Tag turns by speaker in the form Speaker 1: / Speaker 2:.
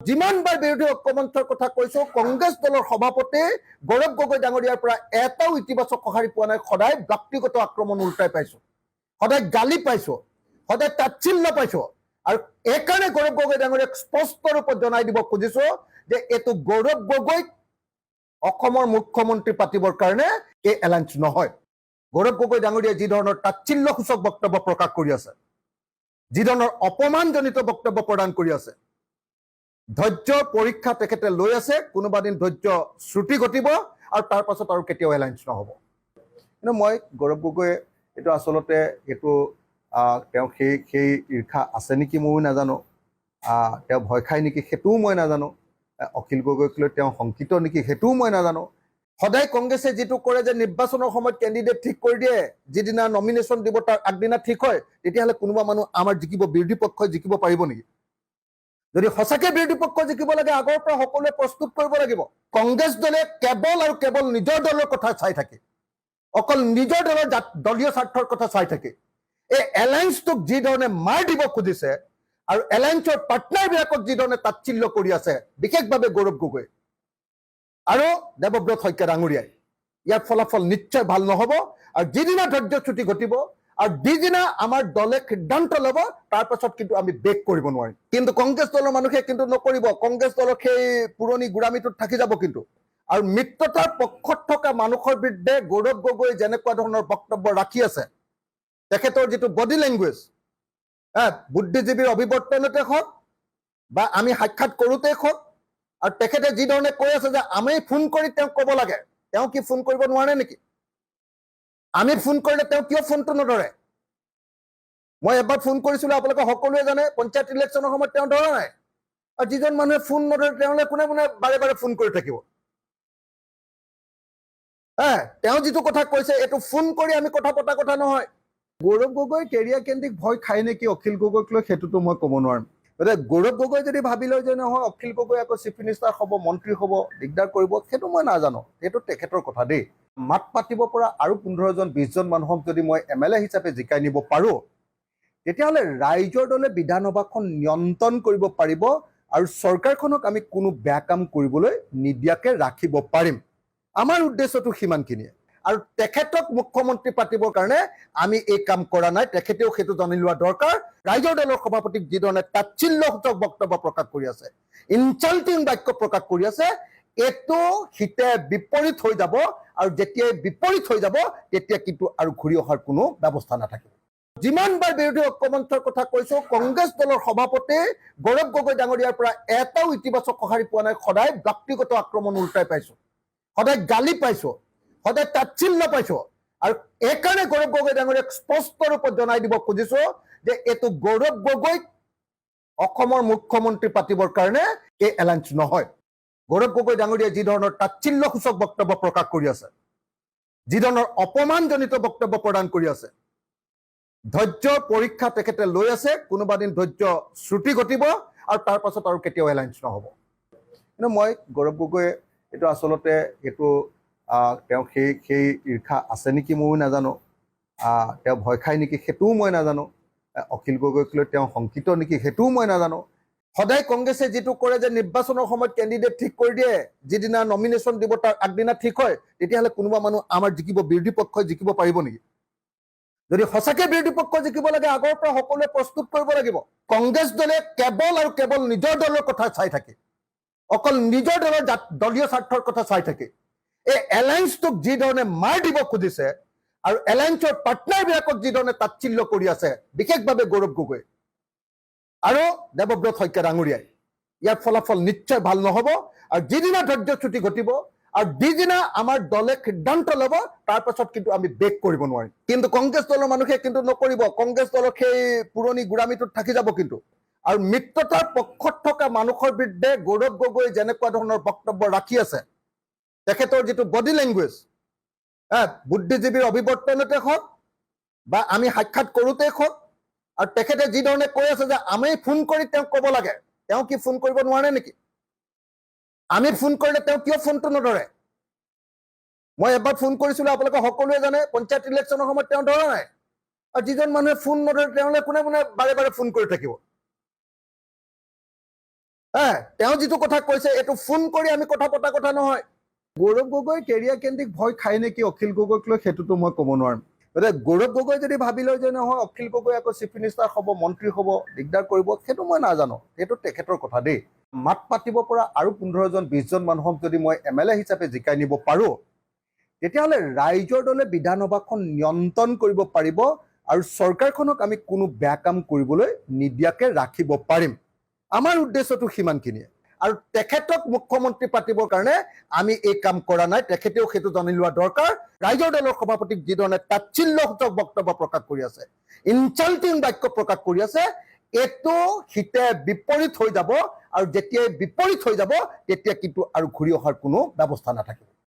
Speaker 1: যিমানবাৰ বিৰোধী ঐক্যমঞ্চৰ কথা কৈছো, কংগ্ৰেছ দলৰ সভাপতি গৌৰৱ গগৈ ডাঙৰীয়াৰ পৰা এটাও ইতিবাচক সঁহাৰি পোৱা নাই। সদায় ব্যক্তিগত আক্ৰমণ উল্টাই পাইছো, সদায় গালি পাইছো, সদায় তাচ্ছিল্য পাইছো। আৰু এইকাৰণে গৌৰৱ গগৈ ডাঙৰীয়াক স্পষ্ট ৰূপত জনাই দিব খুজিছো যে এইটো গৌৰৱ গগৈক অসমৰ মুখ্যমন্ত্ৰী পাতিবৰ কাৰণে এই এলায়েন্স নহয়। গৌৰৱ গগৈ ডাঙৰীয়াই যি ধৰণৰ তাচ্ছিল্যসূচক বক্তব্য প্ৰকাশ কৰি আছে, যি ধৰণৰ অপমানজনিত বক্তব্য প্ৰদান কৰি আছে, ধৈৰ্যৰ পৰীক্ষা তেখেতে লৈ আছে। কোনোবা দিন ধৈৰ্য শ্ৰুতি ঘটিব আৰু তাৰ পাছত আৰু কেতিয়াও এলায়েন্স নহ'ব। কিন্তু মই গৌৰৱ গগৈ এইটো আচলতে এইটো তেওঁ সেই ঈৰ্ষা আছে নেকি ময়ো নাজানো, তেওঁ ভয় খায় নেকি সেইটোও মই নাজানো, অখিল গগৈক লৈ তেওঁ শংকিত নেকি সেইটোও মই নাজানো। সদায় কংগ্ৰেছে যিটো কৰে যে নিৰ্বাচনৰ সময়ত কেণ্ডিডেট ঠিক কৰি দিয়ে, যিদিনা নমিনেশ্যন দিব তাৰ আগদিনা ঠিক হয়, তেতিয়াহ'লে কোনোবা মানুহ আমাৰ জিকিব, বিৰোধী পক্ষই জিকিব পাৰিব নেকি? যদি সঁচাকৈ বিৰোধী পক্ষ জিকিব লাগে আগৰ পৰা সকলোৱে প্ৰস্তুত কৰিব লাগিব। কংগ্ৰেছ দলে কেৱল আৰু কেৱল নিজৰ দলৰ কথা চাই থাকে, অকল নিজৰ দলৰ দলীয় স্বাৰ্থৰ কথা চাই থাকে। এই এলায়েন্সটোক যি ধৰণে মাৰ দিব খুজিছে আৰু এলায়েন্সৰ পাৰ্টনাৰবিলাকক যি ধৰণে তাচ্ছিল্য কৰি আছে, বিশেষভাৱে গৌৰৱ গগৈ আৰু দেৱব্ৰত শইকীয়া ডাঙৰীয়াই, ইয়াৰ ফলাফল নিশ্চয় ভাল নহ'ব। আৰু যিদিনা ধৈৰ্যচ্যুতি ঘটিব আৰু যিদিনা আমাৰ দলে সিদ্ধান্ত ল'ব, তাৰ পাছত কিন্তু আমি বেক কৰিব নোৱাৰিম। কিন্তু কংগ্ৰেছ দলৰ মানুহে কিন্তু নকৰিব, কংগ্ৰেছ দলৰ সেই পুৰণি গোড়ামীটোত থাকি যাব। কিন্তু আৰু মিত্ৰতাৰ পক্ষত থকা মানুহৰ বিৰুদ্ধে গৌৰৱ গগৈ যেনেকুৱা ধৰণৰ বক্তব্য ৰাখি আছে, তেখেতৰ যিটো বডি লেংগুৱেজ, বুদ্ধিজীৱীৰ অভিৱৰ্তনতে হওক বা আমি সাক্ষাৎ কৰোঁতেই হওক, আৰু তেখেতে যি ধৰণে কৈ আছে যে আমি ফোন কৰি তেওঁক ক'ব লাগে, তেওঁ কি ফোন কৰিব নোৱাৰে নেকি? আমি ফোন কৰিলে তেওঁ কিয় ফোনটো নধৰে? মই এবাৰ ফোন কৰিছিলো, আপোনালোকে সকলোৱে জানে, পঞ্চায়ত ইলেকশ্যনৰ সময়ত তেওঁ ধৰা নাই। আৰু যিজন মানুহে ফোন নধৰে তেওঁলৈ কোনে কোনে বাৰে বাৰে ফোন কৰি থাকিব? তেওঁ যিটো কথা কৈছে এইটো ফোন কৰি আমি কথা পতা কথা নহয়। গৌৰৱ গগৈ কেৰিয়াৰ কেন্দ্ৰিক ভয় খায় নেকি অখিল গগৈক লৈ, সেইটোতো মই ক'ব নোৱাৰিম। গতিকে গৌৰৱ গগৈ যদি ভাবি লয় যে নহয় অখিল গগৈ আকৌ চিফ মিনিষ্টাৰ হ'ব, মন্ত্ৰী হ'ব, দিগদাৰ কৰিব, সেইটো মই নাজানো, সেইটো তেখেতৰ কথা দেই। মাত পাতিব পৰা আৰু 15জন 20জন মানুহক যদি মই MLA হিচাপে জিকাই নিব পাৰোঁ, তেতিয়াহ'লে ৰাইজৰ দলে বিধানসভাখন নিয়ন্ত্ৰণ কৰিব পাৰিব আৰু চৰকাৰখনক আমি কোনো বেয়া কাম কৰিবলৈ নিদিয়াকৈ ৰাখিব পাৰিম। আমাৰ উদ্দেশ্যটো সিমানখিনিয়ে। আৰু তেখেতক মুখ্যমন্ত্ৰী পাতিবৰ কাৰণে আমি এই কাম কৰা নাই, তেখেতেও সেইটো জানি লোৱা দৰকাৰ। ৰাইজৰ দলৰ সভাপতিক যি ধৰণে তাচ্ছিল্যসূচক বক্তব্য প্ৰকাশ কৰি আছে, ইনচাল্টিং বাক্য প্ৰকাশ কৰি আছে, এইটো হিতে বিপৰীত হৈ যাব। আৰু যেতিয়াই বিপৰীত হৈ যাব তেতিয়া কিন্তু আৰু ঘূৰি অহাৰ কোনো ব্যৱস্থা নাথাকিব। যিমানবাৰ বিৰোধী ঐক্যমঞ্চৰ কথা কৈছো, কংগ্ৰেছ দলৰ সভাপতি গৌৰৱ গগৈ ডাঙৰীয়াৰ পৰা এটাও ইতিবাচক সঁহাৰি পোৱা নাই। সদায় ব্যক্তিগত আক্ৰমণ উল্টাই পাইছো, সদায় গালি পাইছো, সদায় তাচ্ছিল্য পাইছো। আৰু এইকাৰণে গৌৰৱ গগৈ ডাঙৰীয়াক স্পষ্ট ৰূপত জনাই দিব খুজিছো যে এইটো গৌৰৱ গগৈক অসমৰ মুখ্যমন্ত্ৰী পাতিবৰ কাৰণে এই এলায়েন্স নহয়। গৌৰৱ গগৈ ডাঙৰীয়াই যি ধৰণৰ তাচ্ছিল্যসূচক বক্তব্য প্ৰকাশ কৰি আছে, যি ধৰণৰ অপমানজনিত বক্তব্য প্ৰদান কৰি আছে, ধৈৰ্যৰ পৰীক্ষা তেখেতে লৈ আছে। কোনোবা দিন ধৈৰ্য শ্ৰুতি ঘটিব আৰু তাৰ পাছত আৰু কেতিয়াও এলায়েন্স নহ'ব। কিন্তু মই গৌৰৱ গগৈ এইটো আচলতে এইটো তেওঁ সেই ঈৰ্ষা আছে নেকি ময়ো নাজানো, তেওঁ ভয় খায় নেকি সেইটোও মই নাজানো, অখিল গগৈক লৈ তেওঁ শংকিত নেকি সেইটোও মই নাজানো। সদায় কংগ্ৰেছে যিটো কৰে যে নিৰ্বাচনৰ সময়ত কেণ্ডিডেট ঠিক কৰি দিয়ে, যিদিনা নমিনেশ্যন দিব তাৰ আগদিনা ঠিক হয়, তেতিয়াহ'লে কোনোবা মানুহ আমাৰ জিকিব, বিৰোধী পক্ষই জিকিব পাৰিব নেকি? যদি সঁচাকৈ বিৰোধী পক্ষ জিকিব লাগে আগৰ পৰা সকলোৱে প্ৰস্তুত কৰিব লাগিব। কংগ্ৰেছ দলে কেৱল আৰু কেৱল নিজৰ দলৰ কথা চাই থাকে, অকল নিজৰ দলৰ দলীয় স্বাৰ্থৰ কথা চাই থাকে। এই এলায়েন্সটোক যি ধৰণে মাৰ দিব খুজিছে আৰু এলায়েন্সৰ পাৰ্টনাৰবিলাকক যি ধৰণে তাচ্ছিল্য কৰি আছে, বিশেষভাৱে গৌৰৱ গগৈ আৰু দেৱব্ৰত শইকীয়া ডাঙৰীয়াই, ইয়াৰ ফলাফল নিশ্চয় ভাল নহ'ব। আৰু যিদিনা ধৈৰ্যচ্যুতি ঘটিব আৰু যিদিনা আমাৰ দলে সিদ্ধান্ত ল'ব, তাৰ পাছত কিন্তু আমি বেক কৰিব নোৱাৰিম। কিন্তু কংগ্ৰেছ দলৰ মানুহে কিন্তু নকৰিব, কংগ্ৰেছ দলৰ সেই পুৰণি গোড়ামীটোত থাকি যাব। কিন্তু আৰু মিত্ৰতাৰ পক্ষত থকা মানুহৰ বিৰুদ্ধে গৌৰৱ গগৈ যেনেকুৱা ধৰণৰ বক্তব্য ৰাখি আছে, তেখেতৰ যিটো বডি লেংগুৱেজ, বুদ্ধিজীৱীৰ অভিৱৰ্তনতে হওক বা আমি সাক্ষাৎ কৰোঁতেই হওক, আৰু তেখেতে যি ধৰণে কৈ আছে যে আমি ফোন কৰি তেওঁক ক'ব লাগে, তেওঁ কি ফোন কৰিব নোৱাৰে নেকি? আমি ফোন কৰিলে তেওঁ কিয় ফোনটো নধৰে? মই এবাৰ ফোন কৰিছিলো, আপোনালোকে সকলোৱে জানে, পঞ্চায়ত ইলেকশ্যনৰ সময়ত তেওঁ ধৰা নাই। আৰু যিজন মানুহে ফোন নধৰে তেওঁলৈ কোনে কোনে বাৰে বাৰে ফোন কৰি থাকিব? তেওঁ যিটো কথা কৈছে এইটো ফোন কৰি আমি কথা পতা কথা নহয়। গৌৰৱ গগৈ কেৰিয়াৰ কেন্দ্ৰিক ভয় খায় নেকি অখিল গগৈক লৈ সেইটোতো মই ক'ব নোৱাৰিম। গতিকে গৌৰৱ গগৈ যদি ভাবি লয় যে নহয় অখিল গগৈ আকৌ চিফ মিনিষ্টাৰ হ'ব, মন্ত্ৰী হ'ব, দিগদাৰ কৰিব, সেইটো মই নাজানো, সেইটো তেখেতৰ কথা দেই। মাত পাতিব পৰা আৰু 15জন 20জন মানুহক যদি মই MLA হিচাপে জিকাই নিব পাৰোঁ, তেতিয়াহ'লে ৰাইজৰ দলে বিধানসভাখন নিয়ন্ত্ৰণ কৰিব পাৰিব আৰু চৰকাৰখনক আমি কোনো বেয়া কাম কৰিবলৈ নিদিয়াকৈ ৰাখিব পাৰিম। আমাৰ উদ্দেশ্যটো সিমানখিনিয়ে। আৰু তেখেতক মুখ্যমন্ত্ৰী পাতিবৰ কাৰণে আমি এই কাম কৰা নাই, তেখেতেও সেইটো জানি লোৱা দৰকাৰ। ৰাইজৰ দলৰ সভাপতিক যিধৰণে তাচ্ছিল্যসূচক বক্তব্য প্ৰকাশ কৰি আছে, ইনচাল্টিং বাক্য প্ৰকাশ কৰি আছে, এইটো হিতে বিপৰীত হৈ যাব আৰু যেতিয়াই বিপৰীত হৈ যাব তেতিয়া কিন্তু আৰু ঘূৰি অহাৰ কোনো ব্যৱস্থা নাথাকিব।